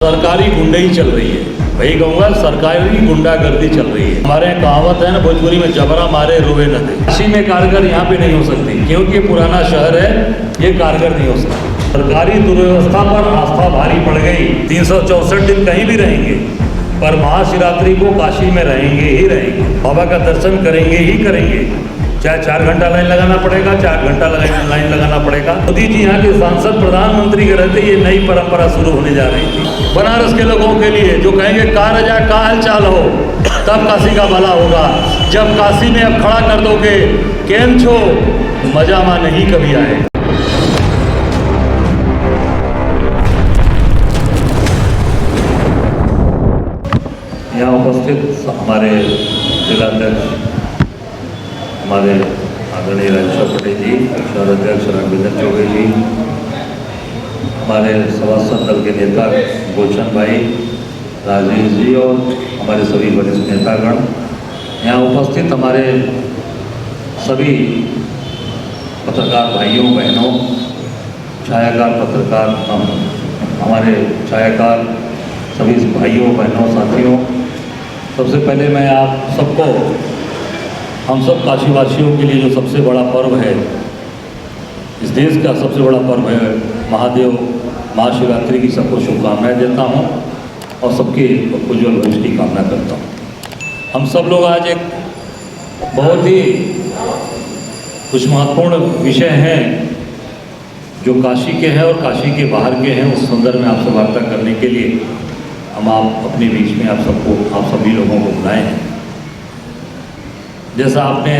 सरकारी गुंडई चल रही है, वही कहूँगा सरकारी गुंडागर्दी चल रही है। हमारे यहाँ कहावत है ना भोजपुरी में, जबरा मारे रोवे न दे। काशी में कारगर यहाँ पे नहीं हो सकती क्योंकि पुराना शहर है, ये कारगर नहीं हो सकती। सरकारी दुर्व्यवस्था पर आस्था भारी पड़ गई। 364 दिन कहीं भी रहेंगे पर महाशिवरात्रि को काशी में रहेंगे ही रहेंगे, बाबा का दर्शन करेंगे ही करेंगे। चाहे 4 घंटा लाइन लगाना पड़ेगा, 4 घंटा लाइन लगाना पड़ेगा। मोदी जी यहाँ के सांसद प्रधानमंत्री के रहते ये नई परंपरा शुरू होने जा रही थी। बनारस के लोगों के लिए जो कहेंगे का रजा का हालचाल हो, तब काशी का भला होगा। जब काशी में अब खड़ा कर दोगे केम छो, मजा मा नहीं कभी आए। यहाँ उपस्थित हमारे जिलाध्यक्ष हमारे आदरणीय राजेश्वर पटेल जी, शहर अध्यक्ष रघुवीर चौबे जी, हमारे सभासद दल के नेता गुलशन भाई, राजेश जी और हमारे सभी वरिष्ठ नेतागण, यहाँ उपस्थित हमारे सभी पत्रकार भाइयों बहनों, छायाकार पत्रकार, हमारे छायाकार सभी भाइयों बहनों साथियों, सबसे पहले मैं आप सबको, हम सब काशीवासियों के लिए जो सबसे बड़ा पर्व है, इस देश का सबसे बड़ा पर्व है महादेव महाशिवरात्रि की सबको शुभकामनाएं देता हूं और सबके उज्ज्वल भविष्य की कामना करता हूं। हम सब लोग आज एक बहुत ही कुछ महत्वपूर्ण विषय हैं जो काशी के हैं और काशी के बाहर के हैं, उस संदर्भ में आपसे वार्ता करने के लिए हम आप अपने बीच में आप सभी लोगों को बुलाए हैं। जैसा आपने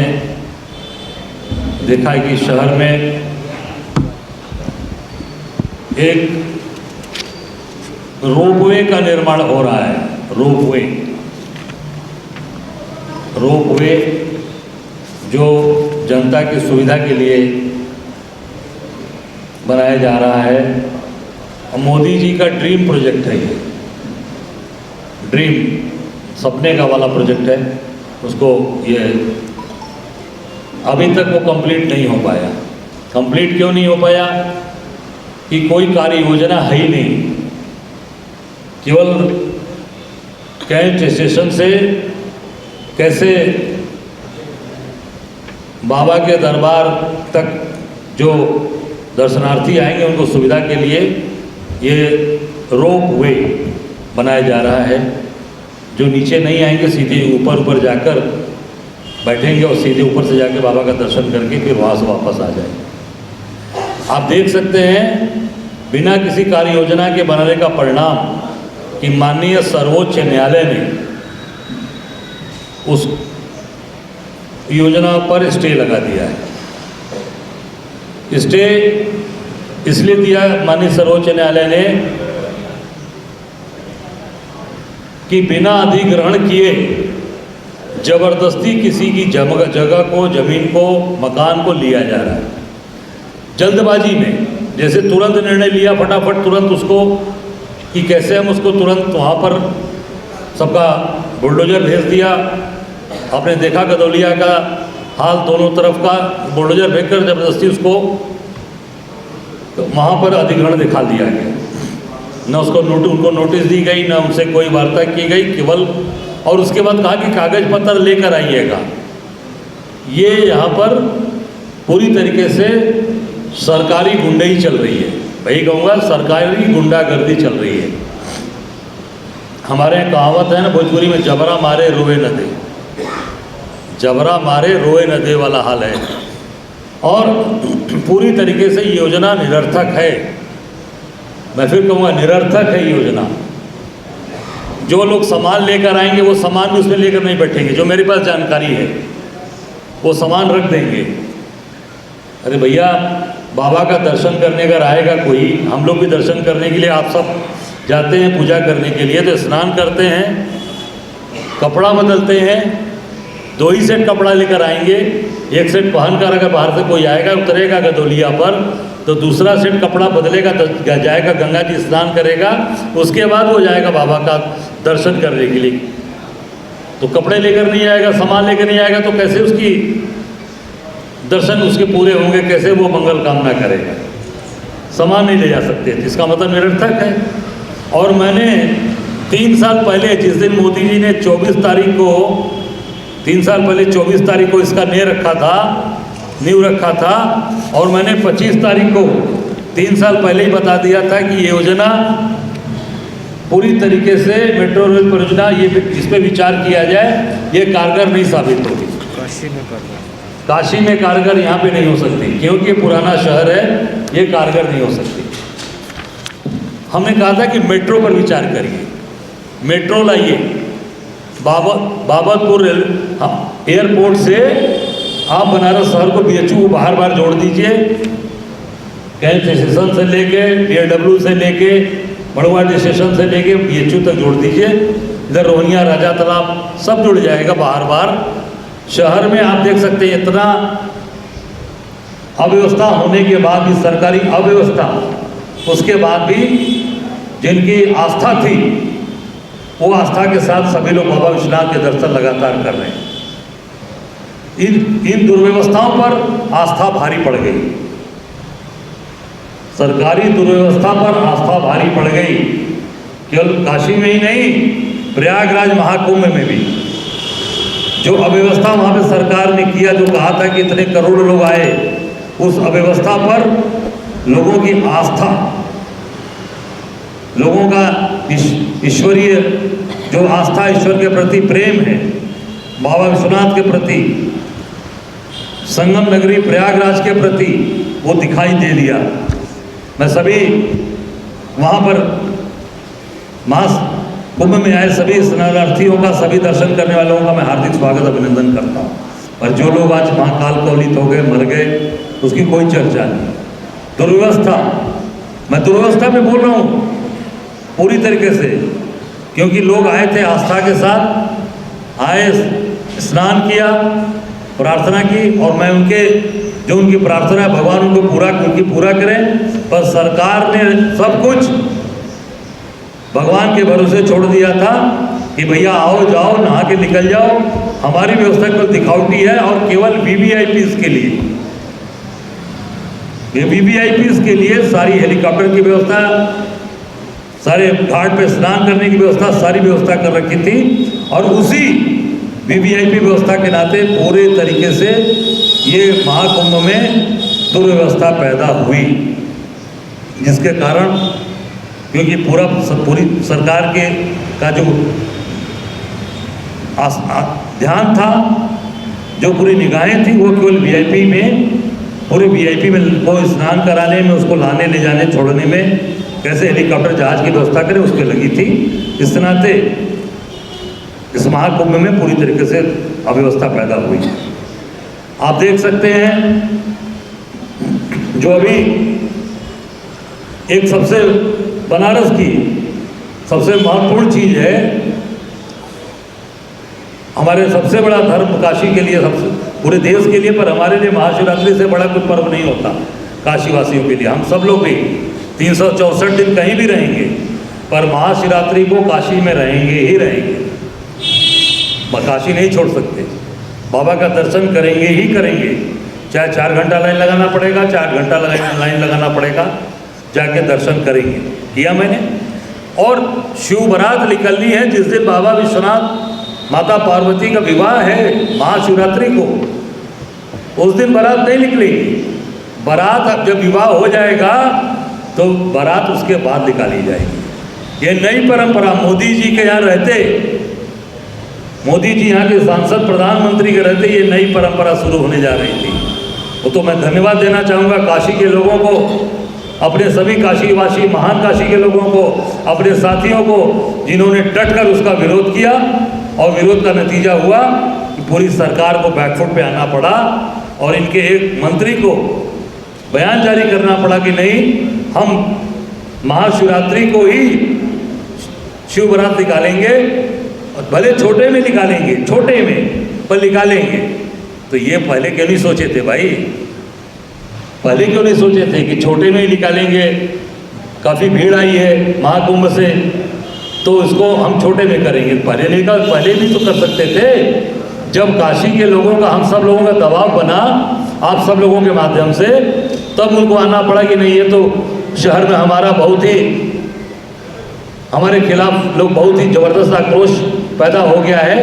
देखा है कि शहर में एक रोपवे का निर्माण हो रहा है। रोपवे जो जनता की सुविधा के लिए बनाया जा रहा है। मोदी जी का ड्रीम प्रोजेक्ट है ये, ड्रीम सपने का वाला प्रोजेक्ट है। उसको ये अभी तक वो कंप्लीट नहीं हो पाया। कंप्लीट क्यों नहीं हो पाया? कि कोई कार्य योजना है ही नहीं। केवल कैंट स्टेशन से कैसे बाबा के दरबार तक जो दर्शनार्थी आएंगे उनको सुविधा के लिए ये रोप वे बनाया जा रहा है। जो नीचे नहीं आएंगे सीधे ऊपर जाकर बैठेंगे और सीधे ऊपर से जाके बाबा का दर्शन करके फिर वहाँ से वापस आ जाएंगे। आप देख सकते हैं बिना किसी कार्य योजना के बनाने का परिणाम कि माननीय सर्वोच्च न्यायालय ने उस योजना पर स्टे लगा दिया है। स्टे इसलिए दिया माननीय सर्वोच्च न्यायालय ने कि बिना अधिग्रहण किए जबरदस्ती किसी की जगह को, जमीन को, मकान को लिया जा रहा है जल्दबाजी में। जैसे तुरंत निर्णय लिया, फटाफट तुरंत उसको कि कैसे हम उसको तुरंत वहाँ पर सबका बुलडोजर भेज दिया। आपने देखा गदौलिया का हाल, दोनों तरफ का बुलडोजर भेजकर जबरदस्ती उसको वहाँ पर अधिग्रहण दिखा दिया गया। न उसको उनको नोटिस दी गई, न उनसे कोई वार्ता की गई केवल। और उसके बाद कहा कि कागज पत्र लेकर आइएगा। ये यहाँ पर पूरी तरीके से सरकारी गुंडई चल रही है, वही कहूँगा सरकारी गुंडागर्दी चल रही है। हमारे यहाँ कहावत है ना भोजपुरी में, जबरा मारे रोए न दे। जबरा मारे रोए न दे वाला हाल है। और पूरी तरीके से ये योजना निरर्थक है। मैं फिर कहूँगा निरर्थक है योजना। जो लोग सामान लेकर आएंगे वो सामान भी उसमें लेकर नहीं बैठेंगे। जो मेरे पास जानकारी है वो सामान रख देंगे। अरे भैया, बाबा का दर्शन करने अगर आएगा कोई, हम लोग भी दर्शन करने के लिए आप सब जाते हैं पूजा करने के लिए, तो स्नान करते हैं, कपड़ा बदलते हैं, 2 ही सेट कपड़ा लेकर आएंगे। एक सेट पहनकर अगर बाहर से कोई आएगा, उतरेगा गदौलिया पर, तो दूसरा सेट कपड़ा बदलेगा, जाएगा गंगा जी स्नान करेगा, उसके बाद वो जाएगा बाबा का दर्शन करने के लिए। तो कपड़े लेकर नहीं आएगा, सामान लेकर नहीं आएगा, तो कैसे उसकी दर्शन उसके पूरे होंगे, कैसे वो मंगल कामना करेगा? सामान नहीं ले जा सकते, इसका मतलब निरर्थक है। और मैंने 3 साल पहले, जिस दिन मोदी जी ने 24 तारीख को 3 साल पहले 24 तारीख को इसका नींव रखा था, और मैंने 25 तारीख को 3 साल पहले ही बता दिया था कि ये योजना पूरी तरीके से मेट्रो रेल परियोजना इस पर विचार किया जाए, ये कारगर नहीं साबित होगी। काशी में कारगर यहाँ पे नहीं हो सकती, क्योंकि पुराना शहर है, ये कारगर नहीं हो सकती। हमने कहा था कि मेट्रो पर विचार करिए, मेट्रो लाइए, बाबतपुर एयरपोर्ट से आप बनारस शहर को BHU बार जोड़ दीजिए, कैंट स्टेशन से लेके DFW से लेके बड़वाड़ी स्टेशन से लेके BHU तक जोड़ दीजिए, इधर रोहनिया, राजा तालाब सब जुड़ जाएगा बार। शहर में आप देख सकते हैं इतना अव्यवस्था होने के बाद भी, सरकारी अव्यवस्था, उसके बाद भी जिनकी आस्था थी, वो आस्था के साथ सभी लोग बाबा विश्वनाथ के दर्शन लगातार कर रहे हैं। इन दुर्व्यवस्थाओं पर आस्था भारी पड़ गई, सरकारी दुर्व्यवस्था पर आस्था भारी पड़ गई। केवल काशी में ही नहीं, प्रयागराज महाकुंभ में भी जो अव्यवस्था वहाँ पे सरकार ने किया, जो कहा था कि इतने करोड़ लोग आए, उस अव्यवस्था पर लोगों की आस्था, लोगों का ईश्वरीय जो आस्था, ईश्वर के प्रति प्रेम है, बाबा विश्वनाथ के प्रति, संगम नगरी प्रयागराज के प्रति, वो दिखाई दे दिया। मैं सभी वहाँ पर कुंभ में आए सभी स्नानार्थियों का, सभी दर्शन करने वालों का मैं हार्दिक स्वागत, अभिनंदन करता हूँ। और जो लोग आज महाकाल कवलित हो गए, मर गए, उसकी कोई चर्चा नहीं। दुर्व्यवस्था, मैं दुर्व्यवस्था में बोल रहा हूँ पूरी तरीके से, क्योंकि लोग आए थे आस्था के साथ, आए, स्नान किया, प्रार्थना की, और मैं उनकी प्रार्थना है, भगवान उनको पूरा करें। पर सरकार ने सब कुछ भगवान के भरोसे छोड़ दिया था कि भैया आओ जाओ, नहा के निकल जाओ, हमारी व्यवस्था केवल दिखावटी है और केवल VVIPs के लिए, ये VVIPs के लिए सारी हेलीकॉप्टर की व्यवस्था, सारे घाट पे स्नान करने की व्यवस्था, सारी व्यवस्था कर रखी थी। और उसी VVIP व्यवस्था के नाते पूरे तरीके से ये महाकुंभ में दुर्व्यवस्था पैदा हुई, जिसके कारण, क्योंकि पूरी सरकार का जो ध्यान था, जो पूरी निगाहें थी, वो केवल VIP में, पूरे VIP में को स्नान कराने में, उसको लाने ले जाने छोड़ने में, कैसे हेलीकॉप्टर जहाज की व्यवस्था करें, उस पर लगी थी। इस नाते इस महाकुंभ में पूरी तरीके से अव्यवस्था पैदा हुई। आप देख सकते हैं जो अभी एक सबसे बनारस की सबसे महत्वपूर्ण चीज़ है, हमारे सबसे बड़ा धर्म काशी के लिए, सबसे पूरे देश के लिए, पर हमारे लिए महाशिवरात्रि से बड़ा कोई पर्व नहीं होता काशीवासियों के लिए। हम सब लोग भी 364 दिन कहीं भी रहेंगे, पर महाशिवरात्रि को काशी में रहेंगे ही रहेंगे, काशी नहीं छोड़ सकते। बाबा का दर्शन करेंगे ही करेंगे, चाहे 4 घंटा लाइन लगाना पड़ेगा, 4 घंटा लाइन लगाना पड़ेगा, जाके दर्शन करेंगे। किया मैंने। और शिव बारात निकलनी है जिस दिन बाबा विश्वनाथ माता पार्वती का विवाह है, महाशिवरात्रि को, उस दिन बारात नहीं निकलेगी। बारात जब विवाह हो जाएगा तो बारात उसके बाद निकाली जाएगी। ये नई परंपरा मोदी जी के यहाँ रहते, मोदी जी यहाँ के सांसद प्रधानमंत्री के रहते, ये नई परंपरा शुरू होने जा रही थी। तो मैं धन्यवाद देना चाहूँगा काशी के लोगों को, अपने सभी काशीवासी महान काशी के लोगों को, अपने साथियों को, जिन्होंने डट कर उसका विरोध किया, और विरोध का नतीजा हुआ कि पूरी सरकार को बैकफुट पे आना पड़ा, और इनके एक मंत्री को बयान जारी करना पड़ा कि नहीं, हम महाशिवरात्रि को ही शिव बारात निकालेंगे, भले छोटे में निकालेंगे, छोटे में पर निकालेंगे। तो ये पहले क्यों नहीं सोचे थे भाई? पहले क्यों नहीं सोचे थे कि छोटे में ही निकालेंगे? काफ़ी भीड़ आई है महाकुंभ से, तो इसको हम छोटे में करेंगे। पहले भी तो कर सकते थे, जब काशी के लोगों का, हम सब लोगों का दबाव बना आप सब लोगों के माध्यम से, तब उनको आना पड़ा कि नहीं, ये तो शहर में हमारा बहुत ही हमारे खिलाफ लोग बहुत ही ज़बरदस्त आक्रोश पैदा हो गया है,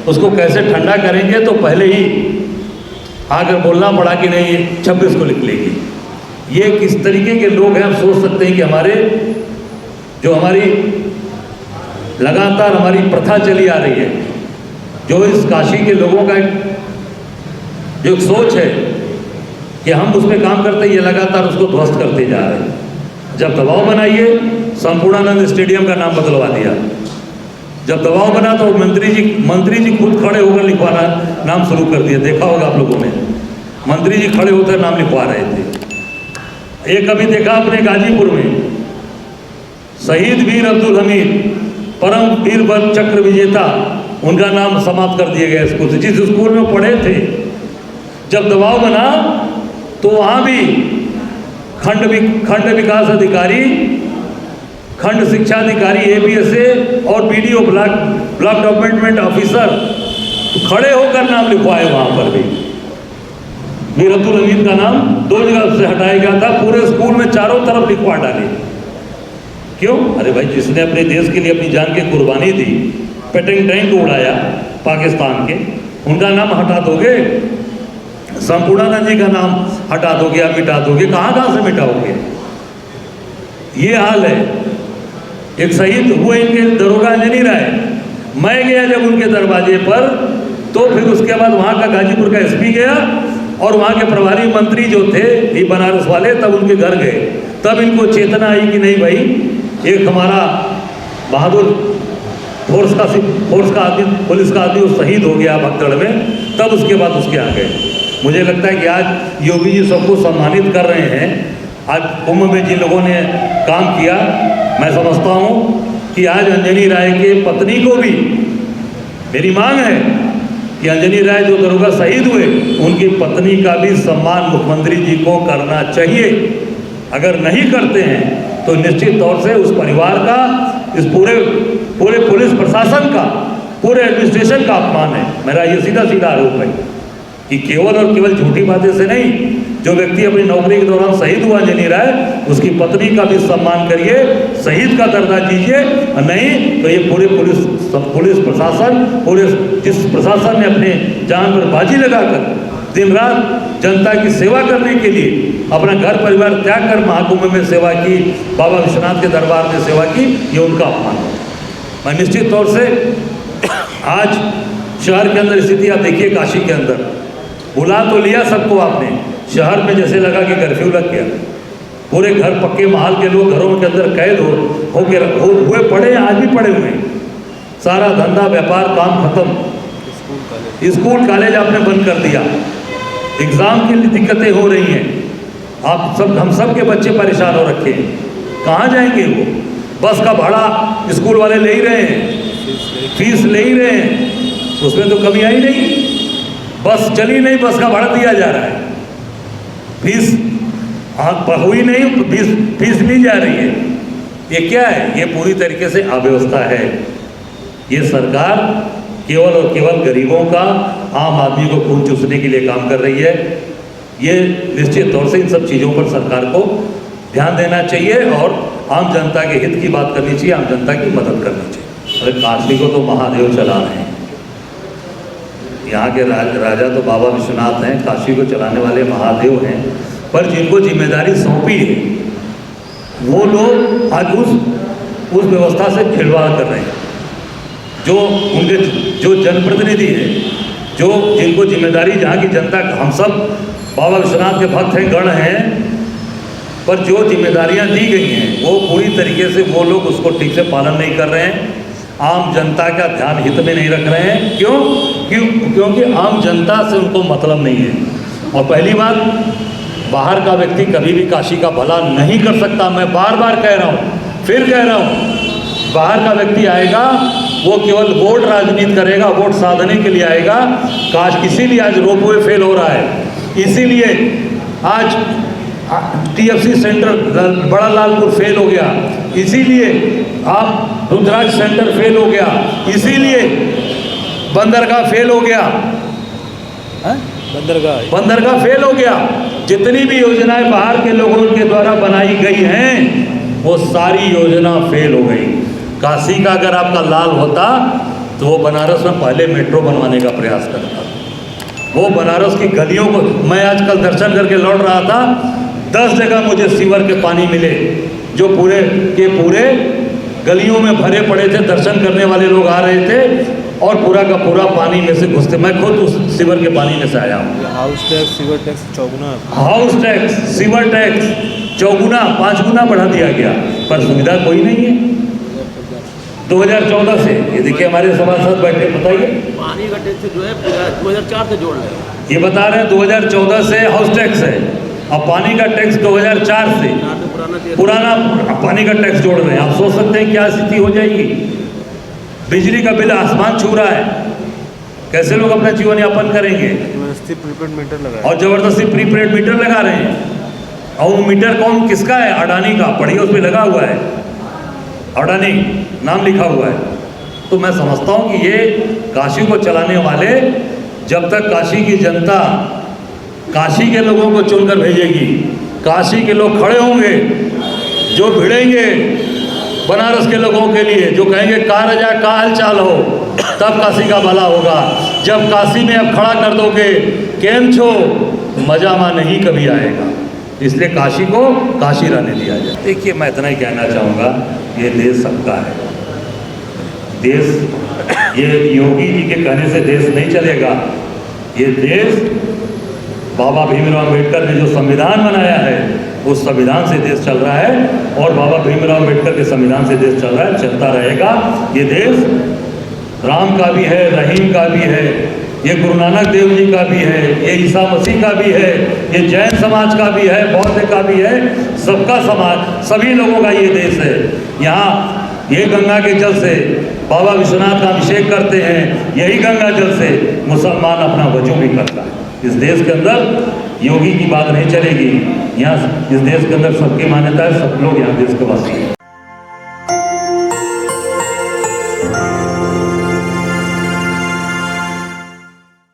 उसको कैसे ठंडा करेंगे, तो पहले ही आकर बोलना पड़ा कि नहीं 26 को निकलेगी। ये किस तरीके के लोग हैं, आप सोच सकते हैं कि हमारी लगातार हमारी प्रथा चली आ रही है, जो इस काशी के लोगों का जो एक सोच है कि हम उस पर काम करते, ये लगातार उसको ध्वस्त करते जा रहे हैं। जब दबाव बनाइए, संपूर्णानंद स्टेडियम का नाम बदलवा दिया। जब दबाव बना तो मंत्री जी खुद खड़े होकर लिखवाना नाम शुरू कर दिया। देखा होगा आप लोगों ने, मंत्री जी खड़े होकर नाम लिखवा रहे थे। एक अभी देखा अपने गाजीपुर में, शहीद वीर अब्दुल हमीद, परम वीर बल चक्र विजेता, उनका नाम समाप्त कर दिया गया स्कूल से, जिस स्कूल में पढ़े थे। जब दबाव बना तो वहाँ भी खंड विकास अधिकारी, खंड शिक्षा अधिकारी ABSA और BDO ब्लॉक डेवलपमेंट ऑफिसर खड़े होकर नाम लिखवाए। वहाँ पर भी वीर अब्दुल हमीद का नाम 2 जगह से हटाया गया था, पूरे स्कूल में चारों तरफ लिखवा डाले। क्यों? अरे भाई, जिसने अपने देश के लिए अपनी जान की कुर्बानी दी, पेटिंग टैंक को उड़ाया पाकिस्तान के, उनका नाम हटा दोगे? संपूर्णानंद जी का नाम हटा दोगे या मिटा दोगे? कहाँ से मिटाओगे? ये हाल है। एक शहीद हुए इनके दरोगा अंजनी राय, मैं गया जब उनके दरवाजे पर, तो फिर उसके बाद वहाँ का गाजीपुर का SP गया और वहाँ के प्रभारी मंत्री जो थे ये बनारस वाले, तब उनके घर गए। तब इनको चेतना आई कि नहीं भाई, एक हमारा बहादुर फोर्स का आदमी, पुलिस का आदमी, वो शहीद हो गया भगदड़ में। तब उसके बाद उसके आ गए। मुझे लगता है कि आज योगी जी सबको सम्मानित कर रहे हैं। आज कुंभ में जिन लोगों ने काम किया, मैं समझता हूँ कि आज अंजनी राय के पत्नी को भी, मेरी मांग है कि अंजनी राय जो दरोगा शहीद हुए, उनकी पत्नी का भी सम्मान मुख्यमंत्री जी को करना चाहिए। अगर नहीं करते हैं तो निश्चित तौर से उस परिवार का, इस पूरे पुलिस प्रशासन का, पूरे एडमिनिस्ट्रेशन का अपमान है। मेरा ये सीधा आरोप है कि केवल और केवल झूठी बातें से नहीं, जो व्यक्ति अपनी नौकरी के दौरान शहीद हुआ अंजनी राय, उसकी पत्नी का भी सम्मान करिए, शहीद का दर्जा दीजिए। नहीं तो ये पूरे पुलिस प्रशासन, जिस प्रशासन ने अपने जान पर बाजी लगाकर दिन रात जनता की सेवा करने के लिए अपना घर परिवार त्याग कर महाकुंभ में सेवा की, बाबा विश्वनाथ के दरबार में सेवा की, ये उनका अपमान है। मैं निश्चित तौर से आज शहर के अंदर स्थिति आप देखिए, काशी के अंदर बुला तो लिया सबको आपने, शहर में जैसे लगा कि कर्फ्यू लग गया। पूरे घर पक्के महल के लोग घरों के अंदर कैद हुए पड़े, आज भी पड़े हुए हैं। सारा धंधा व्यापार काम खत्म। स्कूल कॉलेज आपने बंद कर दिया, एग्ज़ाम की दिक्कतें हो रही हैं। हम सब के बच्चे परेशान हो रखे हैं। कहाँ जाएंगे वो? बस का भाड़ा स्कूल वाले ले ही रहे हैं, फीस ले ही रहे हैं, उसमें तो कमी आई नहीं। बस चली नहीं, बस का भाड़ा दिया जा रहा है, फीस हुई नहीं, फीस ली जा रही है। ये क्या है? ये पूरी तरीके से अव्यवस्था है। ये सरकार केवल और केवल गरीबों का, आम आदमी को खून चूसने के लिए काम कर रही है। ये निश्चित तौर से इन सब चीज़ों पर सरकार को ध्यान देना चाहिए और आम जनता के हित की बात करनी चाहिए, आम जनता की मदद करनी चाहिए। अरे काशी को तो महादेव चला रहे हैं, यहाँ के राजा तो बाबा विश्वनाथ हैं, काशी को चलाने वाले महादेव हैं। पर जिनको जिम्मेदारी सौंपी है वो लोग आज उस व्यवस्था से खिलवाड़ कर रहे हैं। जो जनप्रतिनिधि हैं, जिनको जिम्मेदारी, जहाँ की जनता, हम सब बाबा विश्वनाथ के भक्त हैं, गण हैं, पर जो जिम्मेदारियाँ दी गई हैं वो पूरी तरीके से वो लोग उसको ठीक से पालन नहीं कर रहे हैं, आम जनता का ध्यान हित में नहीं रख रहे हैं। क्योंकि आम जनता से उनको मतलब नहीं है। और पहली बात, बाहर का व्यक्ति कभी भी काशी का भला नहीं कर सकता। मैं बार बार कह रहा हूँ, फिर कह रहा हूँ, बाहर का व्यक्ति आएगा वो केवल वोट राजनीति करेगा, वोट साधने के लिए आएगा। इसीलिए आज रोपवे फेल हो रहा है, इसीलिए आज TFC सेंटर बड़ा लालपुर फेल हो गया, इसीलिए आप रुद्राक्ष सेंटर फेल हो गया, इसीलिए बंदरगाह फेल हो गया, बंदरगाह फेल हो गया। जितनी भी योजनाएं बाहर के लोगों के द्वारा बनाई गई हैं वो सारी योजना फेल हो गई। काशी का अगर आपका लाल होता तो वो बनारस में पहले मेट्रो बनवाने का प्रयास करता। वो बनारस की गलियों को, मैं आज कल दर्शन करके लौट रहा था, 10 जगह मुझे सीवर के पानी मिले जो पूरे के पूरे गलियों में भरे पड़े थे। दर्शन करने वाले लोग आ रहे थे और पूरा का पूरा पानी में से घुसते। मैं खुद उस सीवर के पानी में से आया हूँ। हाउस टैक्स, सीवर टैक्स चौगुना, हाउस टैक्स, सीवर टैक्स चौगुना 5 गुना बढ़ा दिया गया, पर सुविधा कोई नहीं है। 2014 से ये देखिए हमारे सभासद बैठे, बताइए पानी का टैक्स जो है 2004 से जोड़ रहे हैं। ये बता रहे हैं 2014 से हाउस टैक्स है, अब पानी का टैक्स 2004 से पुराना पानी का टैक्स जोड़ रहे हैं। आप सोच सकते हैं क्या स्थिति हो जाएगी। बिजली का बिल आसमान छू रहा है, कैसे लोग अपना जीवन यापन करेंगे। जबरदस्ती प्रीपेड मीटर लगा और ज़बरदस्ती प्रीपेड मीटर लगा रहे हैं। और वो मीटर कौन किसका है? अडानी का। पढ़िए उस पर लगा हुआ है अडानी नाम लिखा हुआ है। तो मैं समझता हूँ कि ये काशी को चलाने वाले, जब तक काशी की जनता काशी के लोगों को चुनकर भेजेगी, काशी के लोग खड़े होंगे जो भिड़ेंगे बनारस के लोगों के लिए, जो कहेंगे का रजा का हालचाल हो, तब काशी का भला होगा। जब काशी में अब खड़ा कर दोगे केम छो, मजामा नहीं कभी आएगा। इसलिए काशी को काशी रहने दिया जाए। देखिए मैं इतना ही कहना चाहूँगा, ये देश सबका है। देश ये योगी जी के कहने से देश नहीं चलेगा। ये देश बाबा भीमराव अम्बेडकर ने जो संविधान बनाया है उस संविधान से देश चल रहा है, और बाबा भीमराव अम्बेडकर के संविधान से देश चल रहा है, चलता रहेगा। ये देश राम का भी है, रहीम का भी है, ये गुरु नानक देव जी का भी है, ये ईसा मसीह का भी है, ये जैन समाज का भी है, बौद्ध का भी है, सबका समाज, सभी लोगों का ये देश है। यहाँ ये गंगा के जल से बाबा विश्वनाथ का अभिषेक करते हैं, यही गंगा जल से मुसलमान अपना वजू भी करता है। इस देश के अंदर योगी की बात नहीं चलेगी। यहाँ इस देश के अंदर सबकी मान्यता है, सब लोग यहाँ देश के वासी हैं।